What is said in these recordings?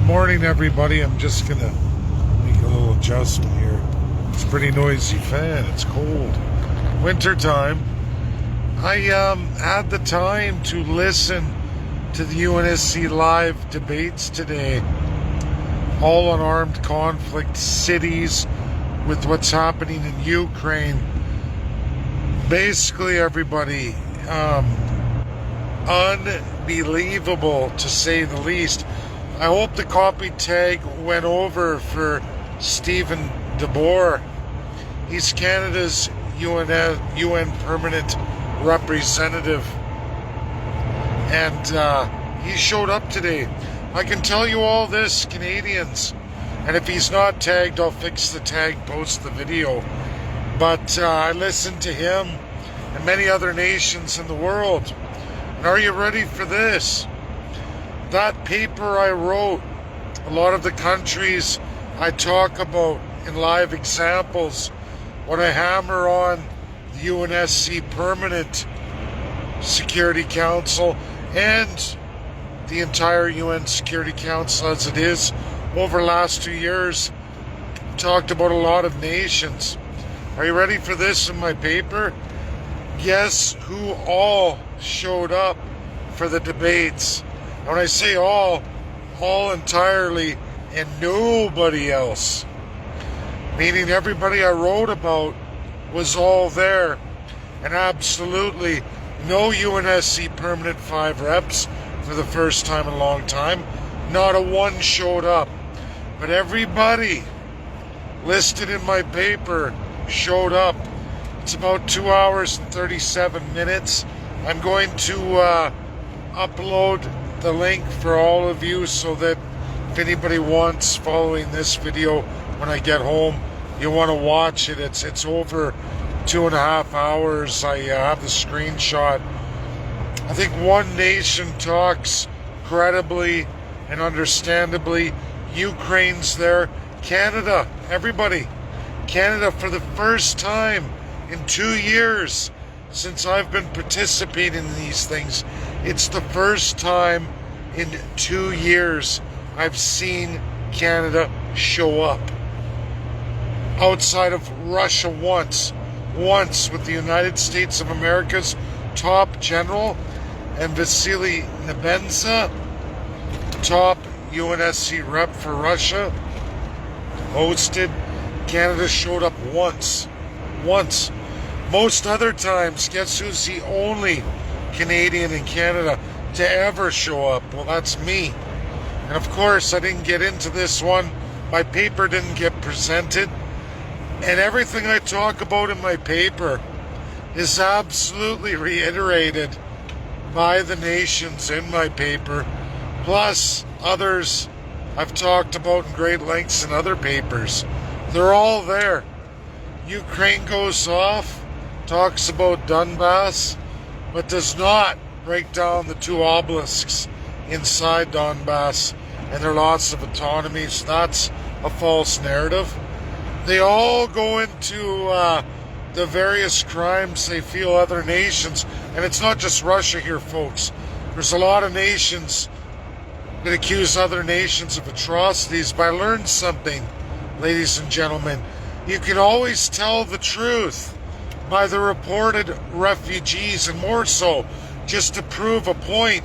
Morning, everybody. I'm just gonna make a little adjustment here. It's a pretty noisy fan. It's cold. Winter time. I had the time to listen to the UNSC live debates today. All on armed conflict cities with what's happening in Ukraine. Basically, everybody, unbelievable to say the least. I hope the copy tag went over for Stephen DeBoer. He's Canada's UN permanent representative. And he showed up today. I can tell you all this, Canadians. And if he's not tagged, I'll fix the tag, post the video. But I listened to him and many other nations in the world. And are you ready for this? That paper I wrote, a lot of the countries I talk about in live examples, when I hammer on the UNSC Permanent Security Council and the entire UN Security Council as it is over the last 2 years, talked about a lot of nations. Are you ready for this in my paper? Guess who all showed up for the debates? When I say all entirely and nobody else. Meaning everybody I wrote about was all there. And absolutely no UNSC Permanent 5 reps for the first time in a long time. Not a one showed up. But everybody listed in my paper showed up. It's about 2 hours and 37 minutes. I'm going to upload the link for all of you so that if anybody wants following this video when I get home, you want to watch it. It's over 2.5 hours. I have the screenshot. I think one nation talks credibly and understandably. Ukraine's there. Canada, everybody. Canada, for the first time in 2 years since I've been participating in these things, it's the first time in 2 years I've seen Canada show up. Outside of Russia once with the United States of America's top general and Vasily Nebenza, top UNSC rep for Russia, hosted. Canada showed up once. Most other times, guess who's the only Canadian in Canada to ever show up? Well, that's me. And of course, I didn't get into this one. My paper didn't get presented. And everything I talk about in my paper is absolutely reiterated by the nations in my paper, plus others I've talked about in great lengths in other papers. They're all there. Ukraine goes off, talks about Donbass, but does not break down the two obelisks inside Donbass and their loss of autonomy. So that's a false narrative. They all go into the various crimes they feel other nations, and it's not just Russia here, folks. There's a lot of nations that accuse other nations of atrocities, but I learned something, ladies and gentlemen. You can always tell the truth by the reported refugees, and more so, just to prove a point,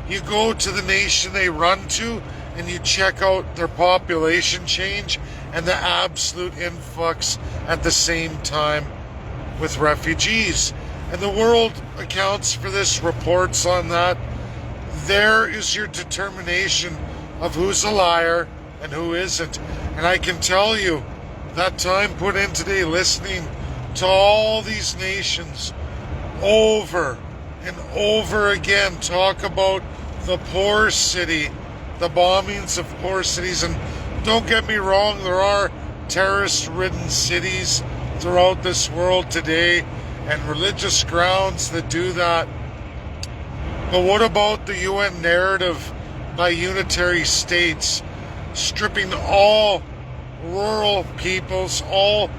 you go to the nation they run to and you check out their population change and the absolute influx at the same time with refugees. And the world accounts for this, reports on that. There is your determination of who's a liar and who isn't. And I can tell you, that time put in today listening to all these nations over and over again talk about the poor city, the bombings of poor cities. And don't get me wrong, there are terrorist-ridden cities throughout this world today and religious grounds that do that. But what about the UN narrative by unitary states, stripping all rural peoples, all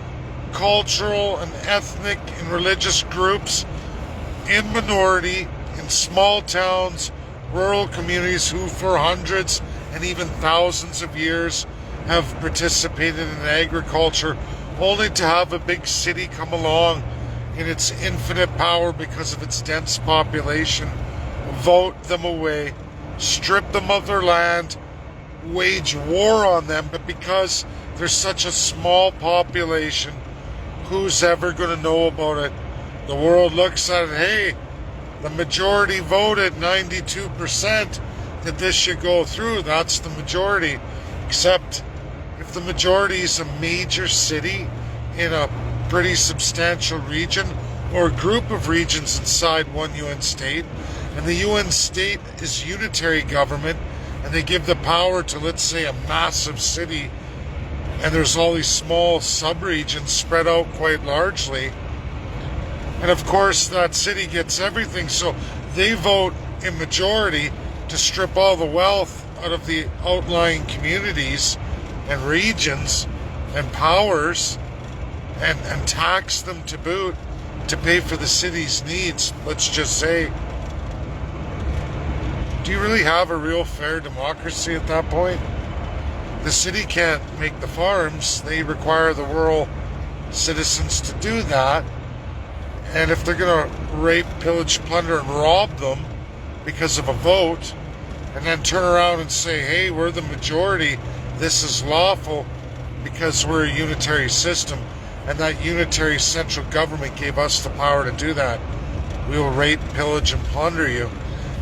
cultural and ethnic and religious groups in minority in small towns, rural communities who for hundreds and even thousands of years have participated in agriculture, only to have a big city come along in its infinite power because of its dense population, vote them away, strip them of their land, wage war on them. But because there's such a small population, who's ever going to know about it? The world looks at it, hey, the majority voted 92% that this should go through. That's the majority. Except if the majority is a major city in a pretty substantial region or a group of regions inside one UN state, and the UN state is unitary government, and they give the power to, let's say, a massive city, and there's all these small sub-regions spread out quite largely, and of course that city gets everything, so they vote in majority to strip all the wealth out of the outlying communities and regions and powers, and tax them to boot to pay for the city's needs. Let's just say, do you really have a real fair democracy at that point? The city can't make the farms. They require the rural citizens to do that. And if they're going to rape, pillage, plunder, and rob them because of a vote, and then turn around and say, hey, we're the majority, this is lawful because we're a unitary system, and that unitary central government gave us the power to do that. We will rape, pillage, and plunder you.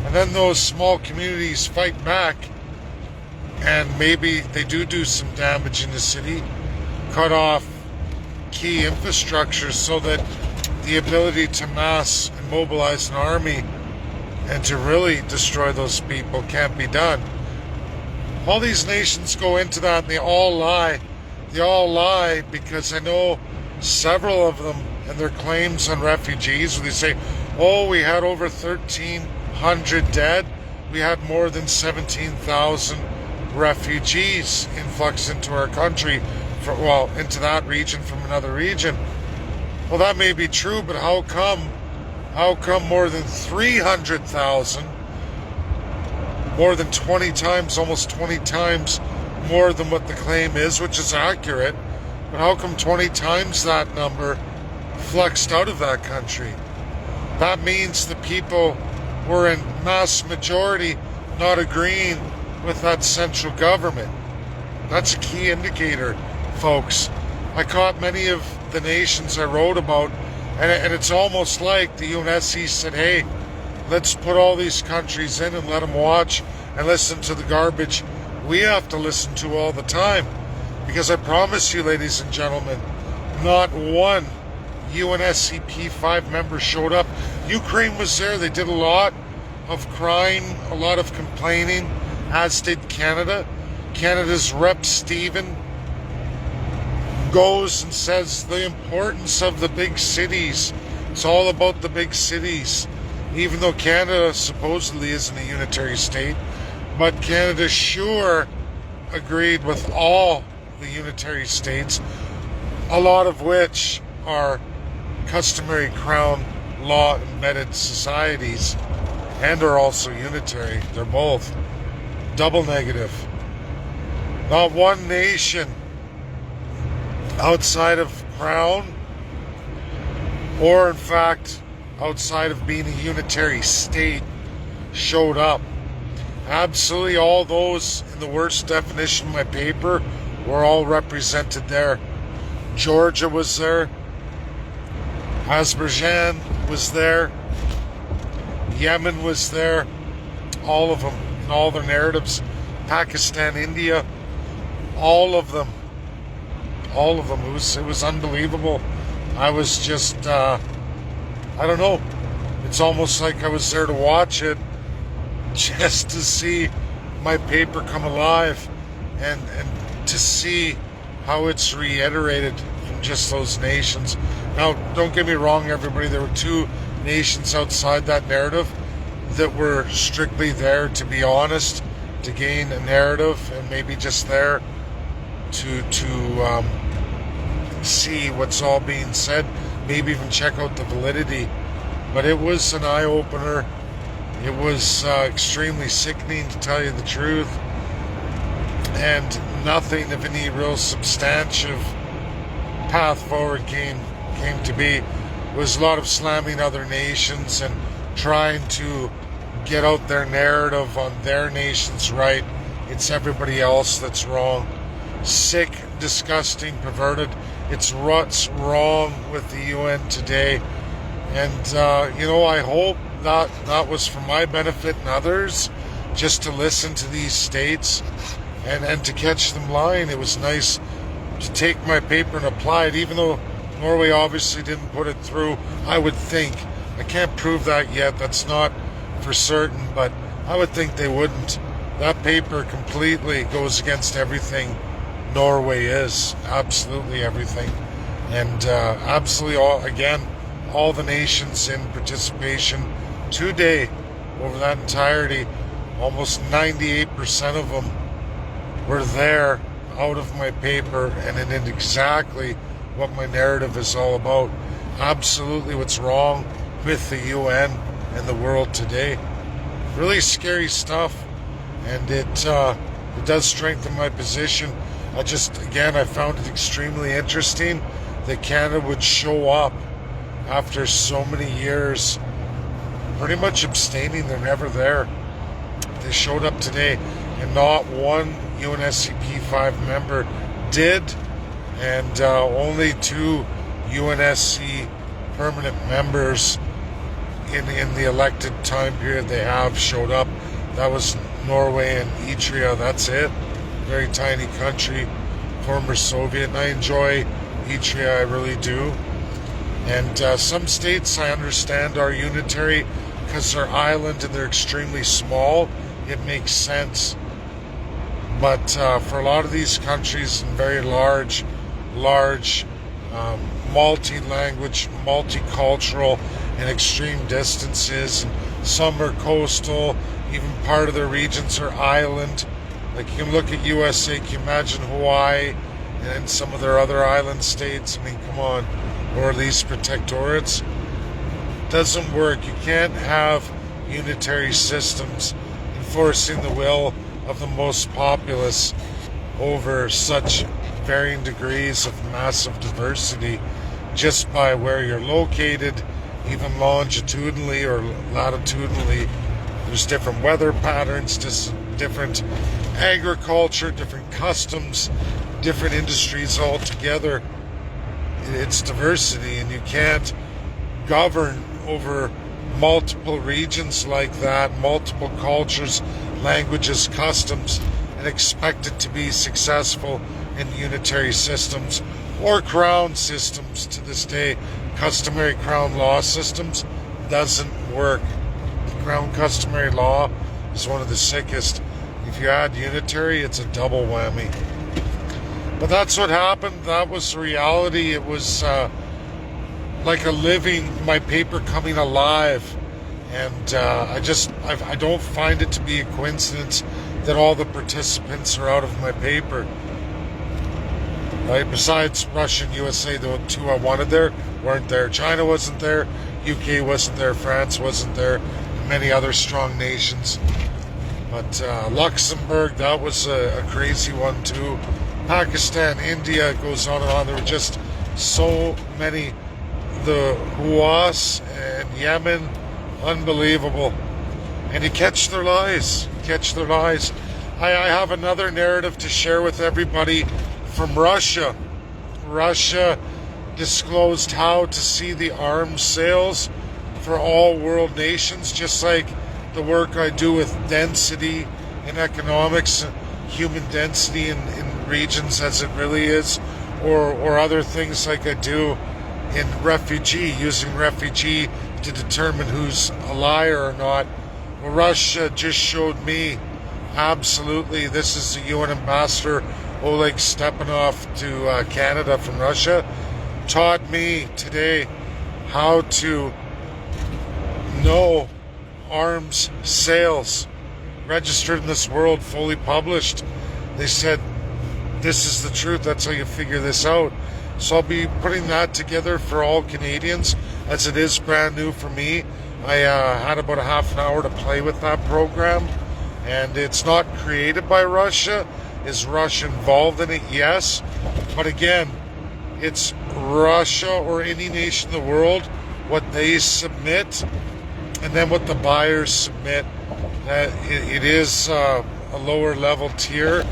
And then those small communities fight back, and maybe they do some damage in the city, cut off key infrastructure so that the ability to mass and mobilize an army and to really destroy those people can't be done. All these nations go into that and they all lie. They all lie because I know several of them and their claims on refugees, where they say, oh, we had over 1,300 dead. We had more than 17,000 refugees influx into our country, into that region from another region. Well, that may be true, but how come more than 300,000, more than 20 times, almost 20 times more than what the claim is, which is accurate, but how come 20 times that number flexed out of that country? That means the people were in mass majority not agreeing with that central government. That's a key indicator, folks. I caught many of the nations I wrote about, and it's almost like the UNSC said, hey, let's put all these countries in and let them watch and listen to the garbage we have to listen to all the time. Because I promise you, ladies and gentlemen, not one UNSC P5 member showed up. Ukraine was there. They did a lot of crying, a lot of complaining, as did Canada. Canada's Rep. Stephen goes and says the importance of the big cities. It's all about the big cities. Even though Canada supposedly isn't a unitary state, but Canada sure agreed with all the unitary states, a lot of which are customary crown law embedded societies and are also unitary. They're both double negative. Not one nation outside of crown, or in fact outside of being a unitary state, showed up. Absolutely all those in the worst definition of my paper were all represented there. Georgia was there, Azerbaijan was there, Yemen was there, all of them, and all their narratives, Pakistan, India, all of them. It was unbelievable. I was just, I don't know. It's almost like I was there to watch it, just to see my paper come alive, and to see how it's reiterated from just those nations. Now, don't get me wrong, everybody. There were two nations outside that narrative that were strictly there, to be honest, to gain a narrative, and maybe just there to see what's all being said, maybe even check out the validity. But it was an eye-opener. It was extremely sickening, to tell you the truth. and nothing of any real substantive path forward came to be. It was a lot of slamming other nations and trying to get out their narrative on their nation's right. It's everybody else that's wrong. Sick, disgusting, perverted. It's what's wrong with the UN today. And, I hope that was for my benefit and others, just to listen to these states and to catch them lying. It was nice to take my paper and apply it, even though Norway obviously didn't put it through. I would think. I can't prove that yet. That's not for certain, but I would think they wouldn't. That paper completely goes against everything Norway is. Absolutely everything. And absolutely all the nations in participation today over that entirety, almost 98% of them were there out of my paper and in exactly what my narrative is all about. Absolutely what's wrong with the UN and the world today. Really scary stuff, and it does strengthen my position. I found it extremely interesting that Canada would show up after so many years pretty much abstaining. They're never there. They showed up today, and not one UNSC P5 member did, and only 2 UNSC permanent members in the elected time period they have showed up. That was Norway and Eritrea. That's it. Very tiny country, former Soviet. And I enjoy Eritrea, I really do. And some states, I understand, are unitary because they're island and they're extremely small. It makes sense. But for a lot of these countries and very large, multi-language, multicultural, and extreme distances, and some are coastal, even part of their regions are island. Like, you can look at USA, can you imagine Hawaii and some of their other island states? I mean, come on. Or at least protectorates. Doesn't work. You can't have unitary systems enforcing the will of the most populace over such varying degrees of massive diversity just by where you're located, even longitudinally or latitudinally. There's different weather patterns, just different agriculture, different customs, different industries altogether. It's diversity, and you can't govern over multiple regions like that, multiple cultures, languages, customs, and expect it to be successful in unitary systems or crown systems. To this day, customary crown law systems doesn't work. Crown customary law is one of the sickest. If you add unitary, it's a double whammy. But that's what happened. That was reality. It was like my paper coming alive. And I don't find it to be a coincidence that all the participants are out of my paper. Right? Besides Russia and USA, the 2 I wanted there weren't there. China wasn't there. UK wasn't there. France wasn't there. And many other strong nations. But Luxembourg, that was a crazy one too. Pakistan, India, goes on and on. There were just so many. The Huas and Yemen, unbelievable. And you catch their lies. I have another narrative to share with everybody from Russia. Russia disclosed how to see the arms sales for all world nations, just like the work I do with density in economics, human density in regions as it really is, or other things like I do in using refugee to determine who's a liar or not. Well, Russia just showed me absolutely. This is the UN ambassador Oleg Stepanov to Canada from Russia, taught me today how to know arms sales registered in this world, fully published. They said this is the truth. That's how you figure this out. So I'll be putting that together for all Canadians, as it is brand new for me. I had about a half an hour to play with that program, and it's not created by Russia. Is Russia involved in it? Yes. But again, it's Russia or any nation in the world, what they submit, and then what the buyers submit. It is a lower level tier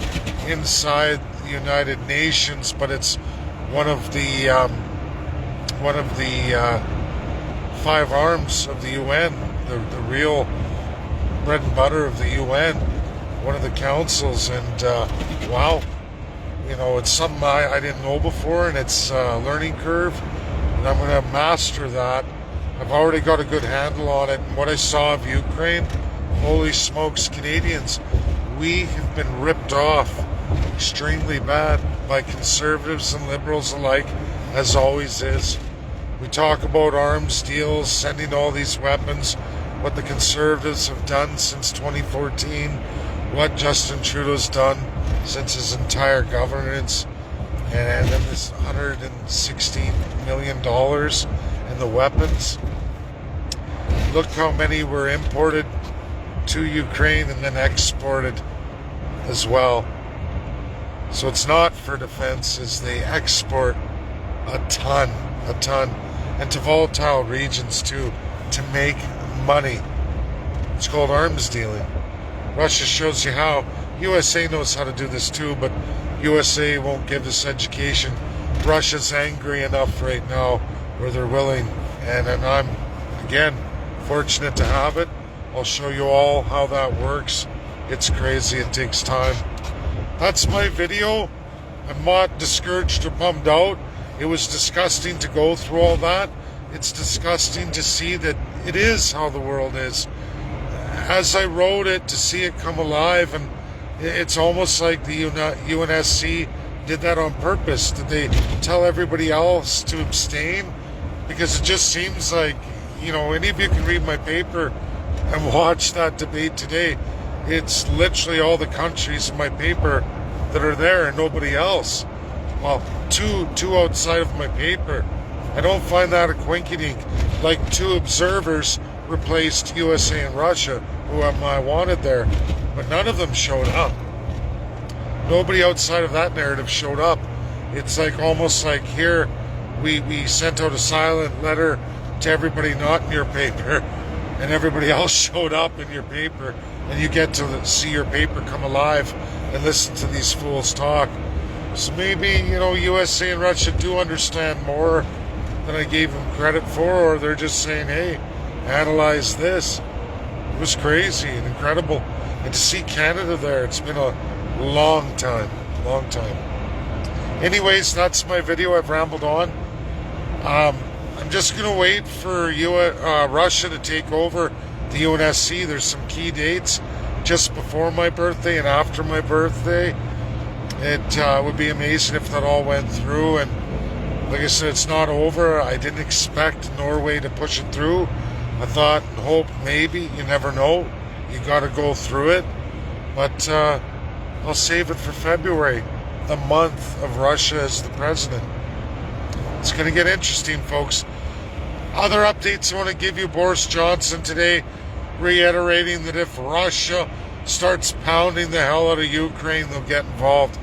inside the United Nations, but it's one of the five arms of the UN, the real bread and butter of the UN, one of the councils. And wow, you know, it's something I didn't know before, and it's a learning curve, and I'm going to master that. I've already got a good handle on it, and what I saw of Ukraine, holy smokes, Canadians, we have been ripped off extremely bad by conservatives and liberals alike, as always is. We talk about arms deals, sending all these weapons, what the conservatives have done since 2014, what Justin Trudeau's done since his entire governance, and then this $116 million in the weapons. Look how many were imported to Ukraine and then exported as well. So it's not for defense, as they export a ton, and to volatile regions too, to make money. It's called arms dealing. Russia shows you how. USA knows how to do this too, but USA won't give this education. Russia's angry enough right now where they're willing, and I'm, again, fortunate to have it. I'll show you all how that works. It's crazy, it takes time. That's my video. I'm not discouraged or bummed out. It was disgusting to go through all that. It's disgusting to see that it is how the world is. As I wrote it, to see it come alive, and it's almost like the UNSC did that on purpose. Did they tell everybody else to abstain? Because it just seems like, you know, any of you can read my paper and watch that debate today. It's literally all the countries in my paper that are there and nobody else. Well, two outside of my paper. I don't find that a coinkydink. Like, two observers replaced USA and Russia, who I wanted there, but none of them showed up. Nobody outside of that narrative showed up. It's like almost like here we sent out a silent letter to everybody not in your paper, and everybody else showed up in your paper, and you get to see your paper come alive and listen to these fools talk. So maybe, you know, USA and Russia do understand more than I gave them credit for, or they're just saying, hey, analyze this. It was crazy and incredible. And to see Canada there, it's been a long time. Anyways, that's my video. I've rambled on. I'm just going to wait for Russia to take over the UNSC. There's some key dates just before my birthday and after my birthday. It would be amazing if that all went through. And like I said, it's not over. I didn't expect Norway to push it through. I thought and hoped maybe. You never know. You got to go through it. But I'll save it for February, the month of Russia as the president. It's going to get interesting, folks. Other updates I want to give you. Boris Johnson today reiterating that if Russia starts pounding the hell out of Ukraine, they'll get involved.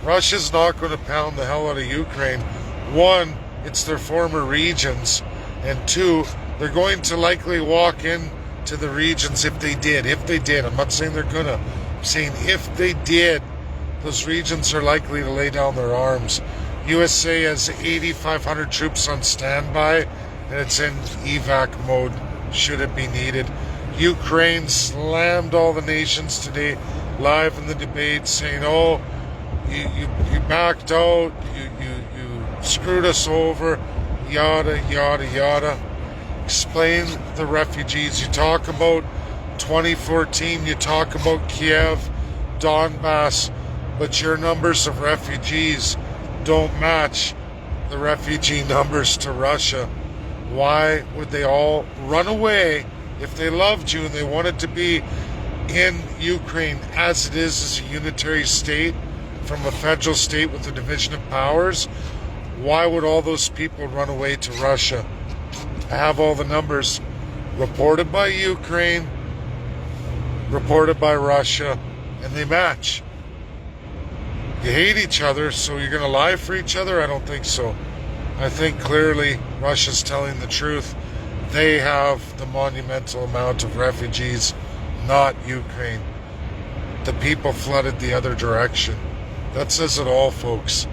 Russia's not going to pound the hell out of Ukraine. One, it's their former regions. And two, they're going to likely walk into the regions if they did. I'm not saying they're going to. I'm saying if they did, those regions are likely to lay down their arms. USA has 8,500 troops on standby, and it's in evac mode should it be needed. Ukraine slammed all the nations today live in the debate, saying, oh, you backed out, you screwed us over, yada, yada, yada. Explain the refugees. You talk about 2014, you talk about Kiev, Donbass, but your numbers of refugees don't match the refugee numbers to Russia. Why would they all run away if they loved you and they wanted to be in Ukraine as it is as a unitary state from a federal state with a division of powers? Why would all those people run away to Russia? I have all the numbers reported by Ukraine, reported by Russia, and they match. You hate each other, so you're going to lie for each other? I don't think so. I think clearly Russia's telling the truth. They have the monumental amount of refugees, not Ukraine. The people flooded the other direction. That says it all, folks.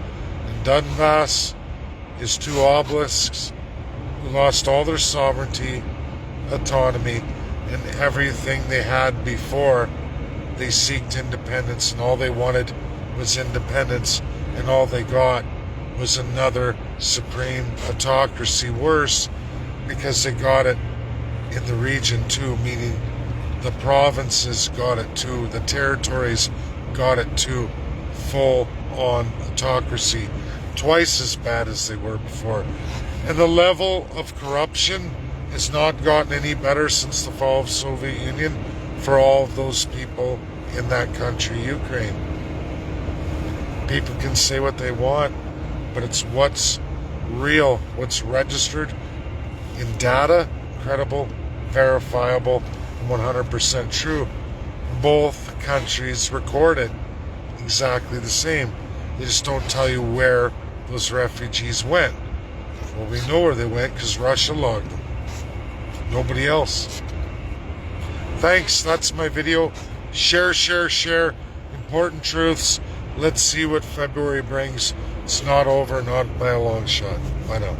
And Donbass is two obelisks who lost all their sovereignty, autonomy, and everything they had before they seeked independence, and all they wanted was independence, and all they got was another supreme autocracy. Worse, because they got it in the region too, meaning the provinces got it too, the territories got it too. Full on autocracy, twice as bad as they were before. And the level of corruption has not gotten any better since the fall of the Soviet Union for all of those people in that country, Ukraine. People can say what they want, but it's what's real, what's registered in data, credible, verifiable, and 100% true. Both countries recorded exactly the same. They just don't tell you where those refugees went. Well, we know where they went because Russia logged them. Nobody else. Thanks, that's my video. Share, share, share. Important truths. Let's see what February brings. It's not over, not by a long shot. Bye now.